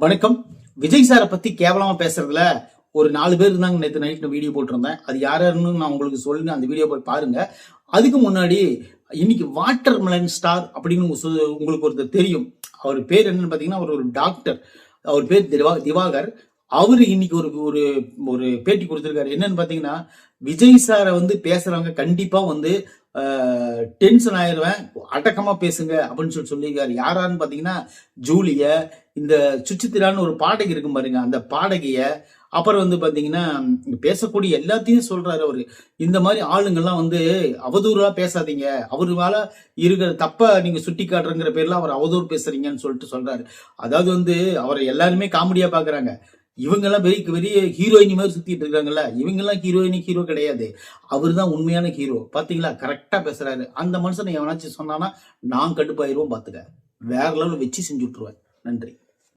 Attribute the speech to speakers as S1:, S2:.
S1: வணக்கம். விஜய் சாரை பத்தி கேவலமா பேசுறதுல ஒரு 4 பேர் இருந்தாங்க. நேற்று நைட் வீடியோ போட்டிருந்தேன். அது யாருன்னு நான் உங்களுக்கு சொல்லி அந்த வீடியோ போய் பாருங்க. அதுக்கு முன்னாடி இன்னைக்கு வாட்டர் மெலன் ஸ்டார் அப்படின்னு உங்களுக்கு ஒருத்தர் தெரியும். அவர் பேர் என்னன்னு பாத்தீங்கன்னா, அவர் ஒரு டாக்டர். அவர் பேர் திவாகர். அவரு இன்னைக்கு ஒரு ஒரு ஒரு பேட்டி கொடுத்திருக்காரு. என்னன்னு பாத்தீங்கன்னா, விஜய் சாரை பேசுறவங்க கண்டிப்பா டென்ஷன் ஆயிருவேன், அடக்கமா பேசுங்க அப்படின்னு சொல்லியிருக்காரு. யாரான்னு பாத்தீங்கன்னா, ஜூலிய, இந்த சுச்சித்திரான்னு ஒரு பாடகி இருக்கும் பாருங்க, அந்த பாடகிய, அப்புறம் பாத்தீங்கன்னா பேசக்கூடிய எல்லாத்தையும் சொல்றாரு அவரு. இந்த மாதிரி ஆளுங்கெல்லாம் அவதூறா பேசாதீங்க, அவரு மேல இருக்கிற தப்ப நீங்க சுட்டி காட்டுறங்கிற பேர்ல அவர் அவதூறு பேசுறீங்கன்னு சொல்றாரு. அதாவது அவரை எல்லாருமே காமெடியா பாக்குறாங்க. இவங்க எல்லாம் பெரிய பெரிய ஹீரோயினி மாதிரி சுத்திட்டு இருக்காங்கல்ல, இவங்க எல்லாம் ஹீரோ கிடையாது. அவரு தான் உண்மையான ஹீரோ. பாத்தீங்களா, கரெக்டா பேசுறாரு. அந்த மனுஷனை எவனாச்சும் சொன்னானா நான் கடுப்பாயிருவோம் பாத்துக்க. வேற லெவல் வச்சு செஞ்சு விட்டுருவேன். நன்றி.